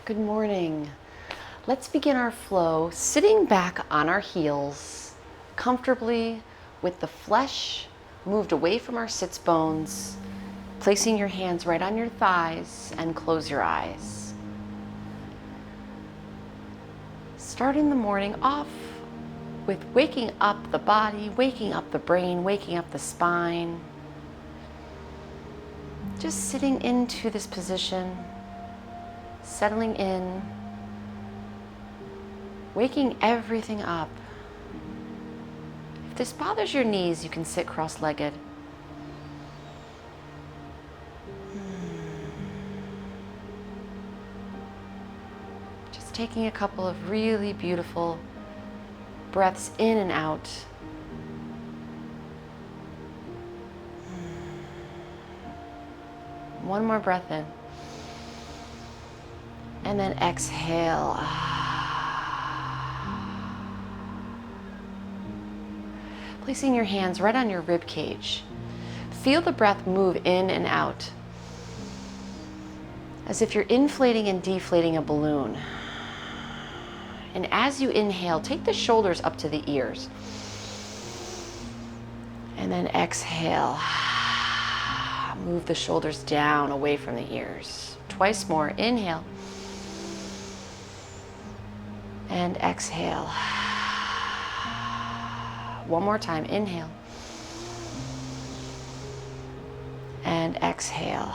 Good morning. Let's begin our flow sitting back on our heels, comfortably with the flesh moved away from our sits bones, placing your hands right on your thighs and close your eyes. Starting the morning off with waking up the body, waking up the brain, waking up the spine. Just sitting into this position, settling in, waking everything up. If this bothers your knees, you can sit cross-legged. Just taking a couple of really beautiful breaths in and out. One more breath in. And then exhale. Placing your hands right on your rib cage. Feel the breath move in and out, as if you're inflating and deflating a balloon. And as you inhale, take the shoulders up to the ears. And then exhale. Move the shoulders down away from the ears. Twice more. Inhale. And exhale. One more time. Inhale. And exhale.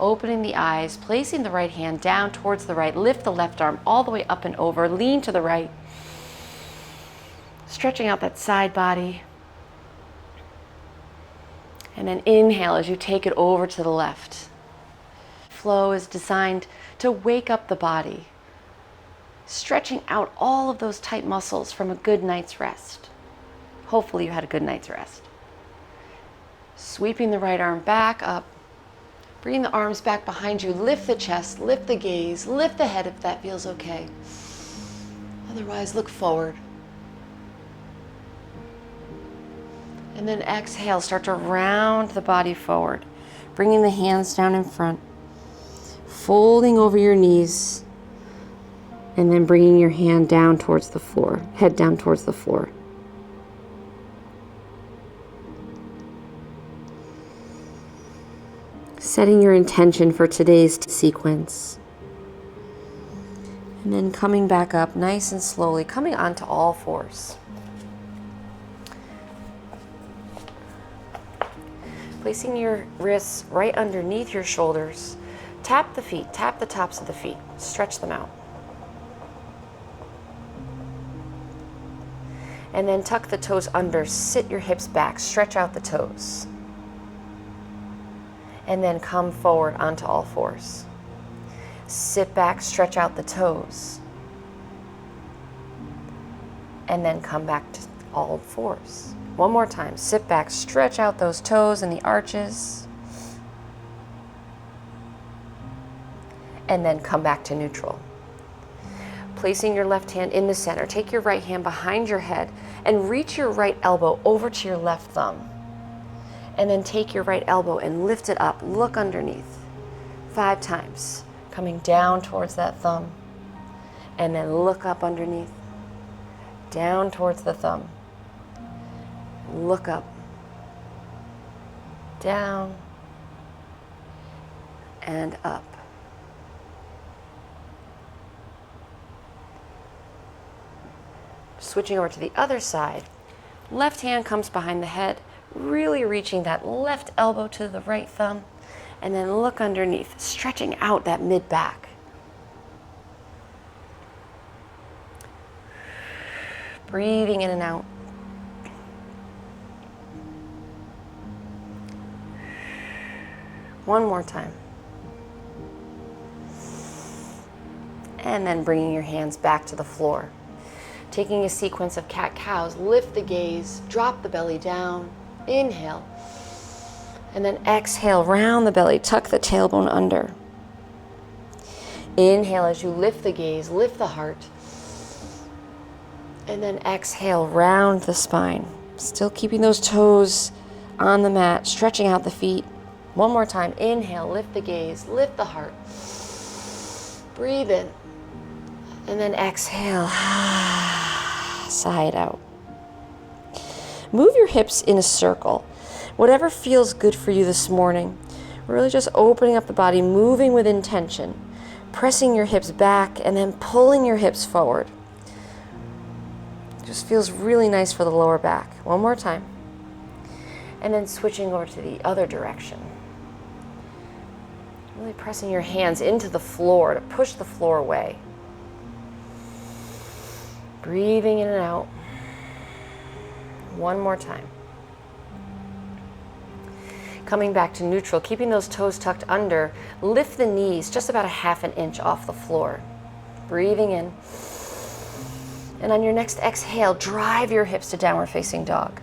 Opening the eyes, placing the right hand down towards the right. Lift the left arm all the way up and over. Lean to the right. Stretching out that side body. And then inhale as you take it over to the left. Flow is designed to wake up the body, stretching out all of those tight muscles from a good night's rest. Hopefully you had a good night's rest. Sweeping the right arm back up, bringing the arms back behind you, lift the chest, lift the gaze, lift the head if that feels okay. Otherwise, look forward. And then exhale, start to round the body forward, bringing the hands down in front, folding over your knees, and then bringing your hand down towards the floor, head down towards the floor. Setting your intention for today's sequence. And then coming back up nice and slowly, coming onto all fours. Placing your wrists right underneath your shoulders. Tap the feet, tap the tops of the feet, stretch them out. And then tuck the toes under, sit your hips back, stretch out the toes. And then come forward onto all fours. Sit back, stretch out the toes. And then come back to all fours. One more time, sit back, stretch out those toes and the arches. And then come back to neutral. Placing your left hand in the center, take your right hand behind your head and reach your right elbow over to your left thumb. And then take your right elbow and lift it up, look underneath. 5 times, coming down towards that thumb. And then look up underneath, down towards the thumb. Look up, down, and up. Switching over to the other side, left hand comes behind the head, really reaching that left elbow to the right thumb, and then look underneath, stretching out that mid-back. Breathing in and out. One more time. And then bringing your hands back to the floor. Taking a sequence of cat-cows, lift the gaze, drop the belly down, inhale. And then exhale, round the belly, tuck the tailbone under. Inhale as you lift the gaze, lift the heart. And then exhale, round the spine. Still keeping those toes on the mat, stretching out the feet. One more time. Inhale, lift the gaze, lift the heart. Breathe in. And then exhale. Sigh it out. Move your hips in a circle. Whatever feels good for you this morning. Really just opening up the body, moving with intention. Pressing your hips back and then pulling your hips forward. Just feels really nice for the lower back. One more time. And then switching over to the other direction. Really pressing your hands into the floor to push the floor away. Breathing in and out. One more time. Coming back to neutral, keeping those toes tucked under. Lift the knees just about a half an inch off the floor. Breathing in. And on your next exhale, drive your hips to downward facing dog.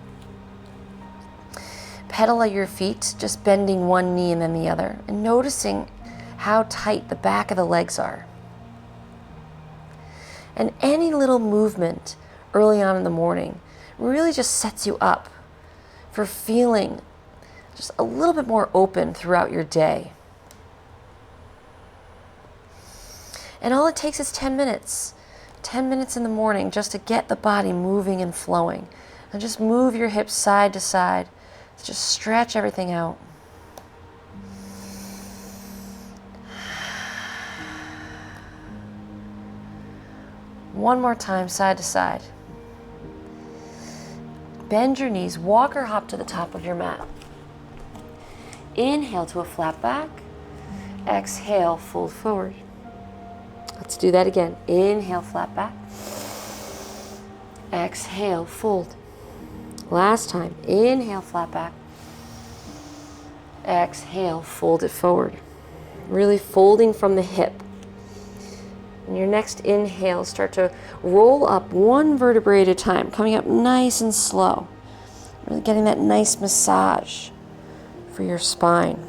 Pedal at your feet, just bending one knee and then the other, and noticing how tight the back of the legs are. And any little movement early on in the morning really just sets you up for feeling just a little bit more open throughout your day. And all it takes is 10 minutes. 10 minutes in the morning just to get the body moving and flowing. And just move your hips side to side. Just stretch everything out. One more time, side to side. Bend your knees, walk or hop to the top of your mat. Inhale to a flat back. Exhale, fold forward. Let's do that again. Inhale, flat back. Exhale, fold. Last time. Inhale, flat back. Exhale, fold it forward. Really folding from the hip. And your next inhale, start to roll up one vertebrae at a time, coming up nice and slow. Really getting that nice massage for your spine.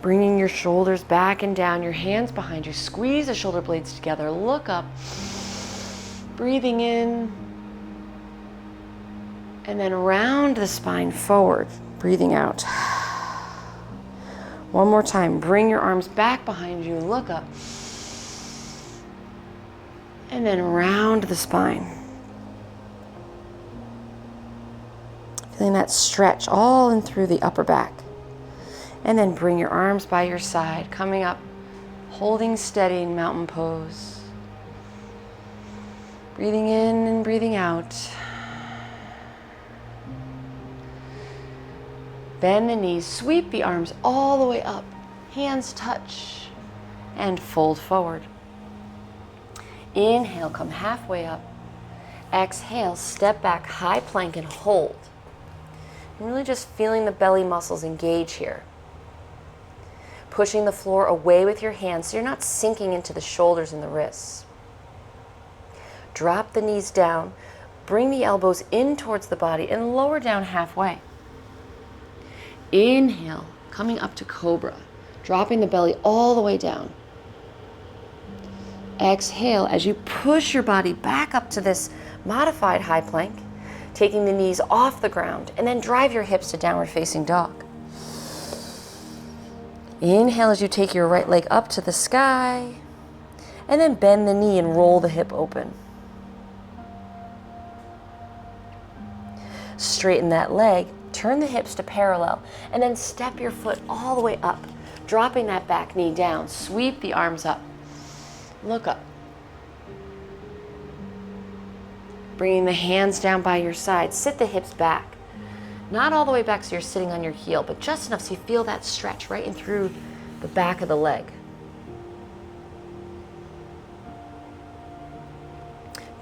Bringing your shoulders back and down, your hands behind you. Squeeze the shoulder blades together. Look up. Breathing in. And then round the spine forward. Breathing out. One more time. Bring your arms back behind you. Look up. And then round the spine. Feeling that stretch all in through the upper back. And then bring your arms by your side, coming up, holding steady in mountain pose. Breathing in and breathing out. Bend the knees, sweep the arms all the way up. Hands touch and fold forward. Inhale, come halfway up. Exhale, step back, high plank and hold. And really just feeling the belly muscles engage here. Pushing the floor away with your hands so you're not sinking into the shoulders and the wrists. Drop the knees down, bring the elbows in towards the body and lower down halfway. Inhale, coming up to cobra, dropping the belly all the way down. Exhale as you push your body back up to this modified high plank, taking the knees off the ground and then drive your hips to downward facing dog. Inhale as you take your right leg up to the sky, and then bend the knee and roll the hip open. Straighten that leg, turn the hips to parallel, and then step your foot all the way up, dropping that back knee down. Sweep the arms up. Look up. Bringing the hands down by your side. Sit the hips back. Not all the way back so you're sitting on your heel, but just enough so you feel that stretch right in through the back of the leg.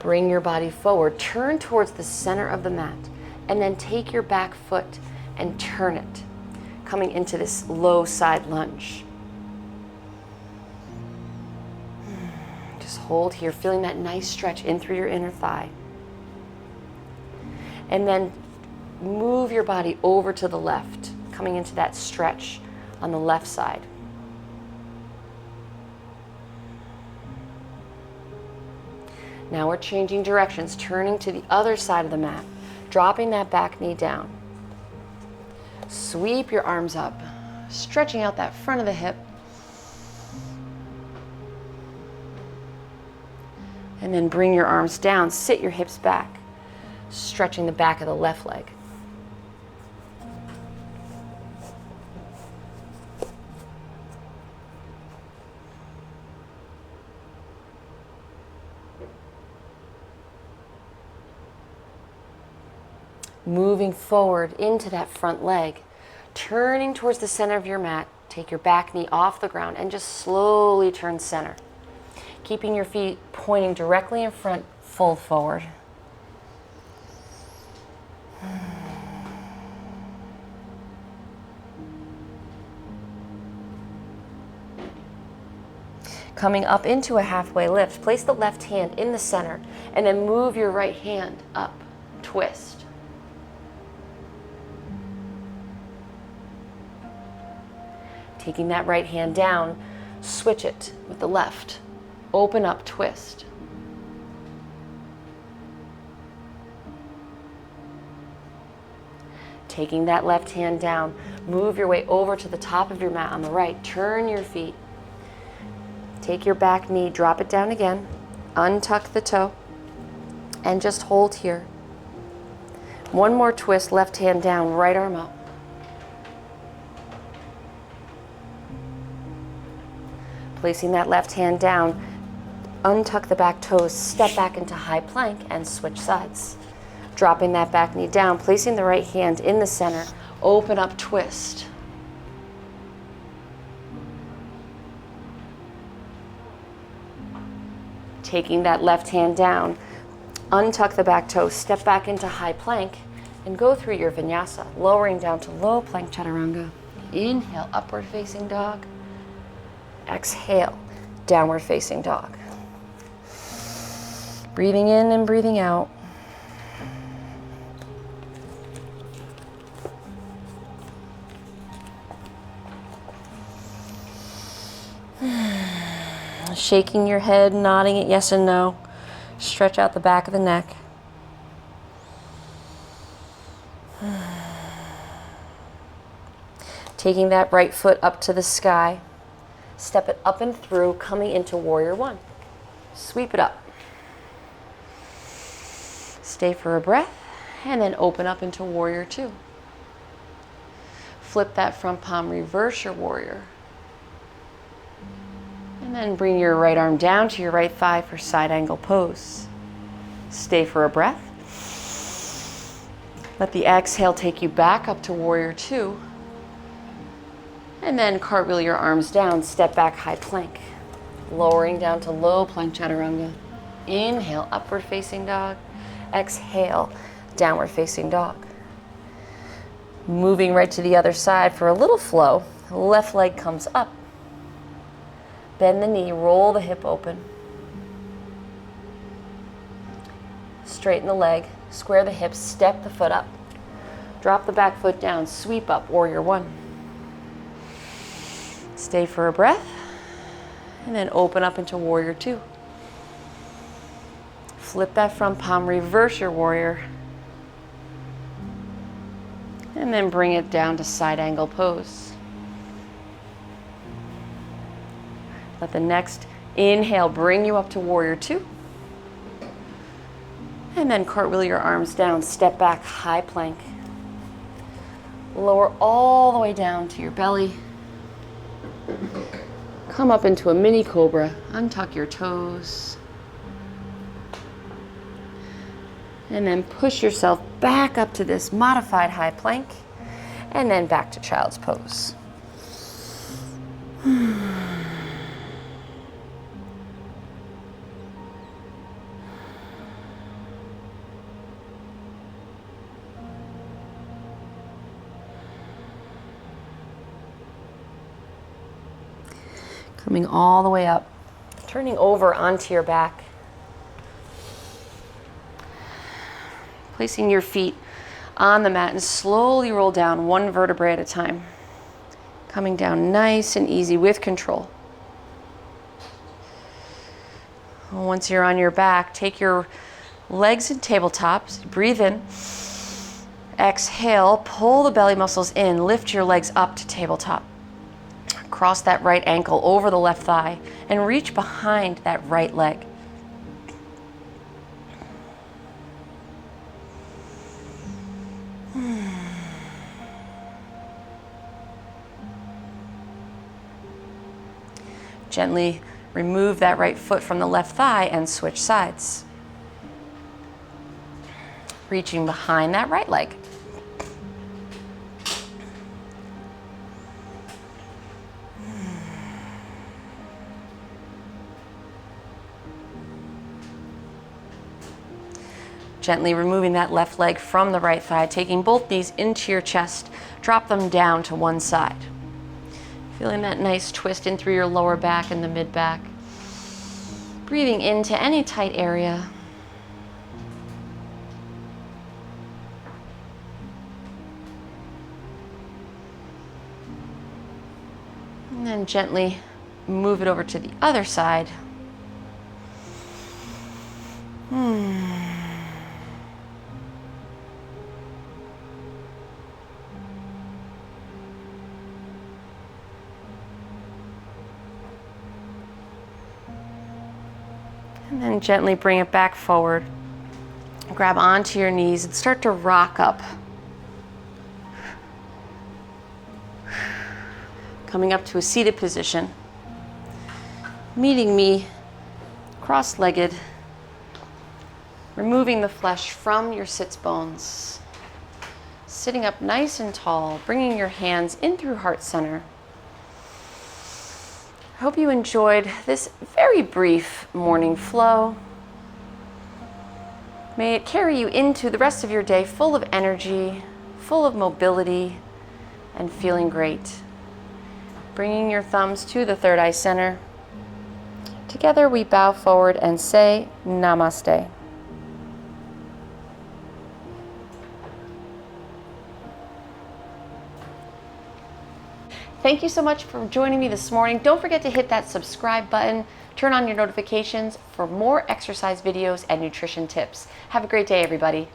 Bring your body forward, turn towards the center of the mat, and then take your back foot and turn it, coming into this low side lunge. Just hold here, feeling that nice stretch in through your inner thigh. And then move your body over to the left, coming into that stretch on the left side. Now we're changing directions, turning to the other side of the mat, dropping that back knee down. Sweep your arms up, stretching out that front of the hip. And then bring your arms down, sit your hips back, stretching the back of the left leg. Moving forward into that front leg, turning towards the center of your mat. Take your back knee off the ground and just slowly turn center. Keeping your feet pointing directly in front, fold forward. Coming up into a halfway lift, place the left hand in the center and then move your right hand up, twist. Taking that right hand down, switch it with the left. Open up, twist. Taking that left hand down, move your way over to the top of your mat on the right. Turn your feet. Take your back knee, drop it down again. Untuck the toe and just hold here. One more twist, left hand down, right arm up. Placing that left hand down, untuck the back toes, step back into high plank and switch sides. Dropping that back knee down, placing the right hand in the center, open up, twist. Taking that left hand down, untuck the back toe, step back into high plank and go through your vinyasa, lowering down to low plank chaturanga. Inhale, upward facing dog. Exhale, downward facing dog. Breathing in and breathing out. Shaking your head, nodding it yes and no. Stretch out the back of the neck. Taking that right foot up to the sky. Step it up and through, coming into warrior one. Sweep it up. Stay for a breath, and then open up into warrior two. Flip that front palm, reverse your warrior. And then bring your right arm down to your right thigh for side angle pose. Stay for a breath. Let the exhale take you back up to warrior two. And then cartwheel your arms down, step back, high plank. Lowering down to low plank chaturanga. Inhale, upward facing dog. Exhale, downward facing dog. Moving right to the other side for a little flow. Left leg comes up. Bend the knee, roll the hip open. Straighten the leg, square the hips, step the foot up. Drop the back foot down, sweep up, warrior one. Stay for a breath, and then open up into warrior two. Flip that front palm, reverse your warrior, and then bring it down to side angle pose. Let the next inhale bring you up to warrior two, and then cartwheel your arms down, step back, high plank. Lower all the way down to your belly. Come up into a mini cobra, untuck your toes. And then push yourself back up to this modified high plank, and then back to child's pose. Coming all the way up, turning over onto your back. Placing your feet on the mat and slowly roll down one vertebrae at a time. Coming down nice and easy with control. Once you're on your back, take your legs in tabletops, breathe in, Exhale, pull the belly muscles in, lift your legs up to tabletop. Cross that right ankle over the left thigh and reach behind that right leg. Gently remove that right foot from the left thigh and switch sides. Reaching behind that right leg. Gently removing that left leg from the right thigh, taking both knees into your chest, drop them down to one side. Feeling that nice twist in through your lower back and the mid back. Breathing into any tight area. And then gently move it over to the other side. And then gently bring it back forward. Grab onto your knees and start to rock up. Coming up to a seated position. Meeting me cross-legged. Removing the flesh from your sits bones. Sitting up nice and tall, bringing your hands in through heart center. I hope you enjoyed this very brief morning flow. May it carry you into the rest of your day full of energy, full of mobility, and feeling great. Bringing your thumbs to the third eye center. Together we bow forward and say Namaste. Thank you so much for joining me this morning. Don't forget to hit that subscribe button, turn on your notifications for more exercise videos and nutrition tips. Have a great day, everybody.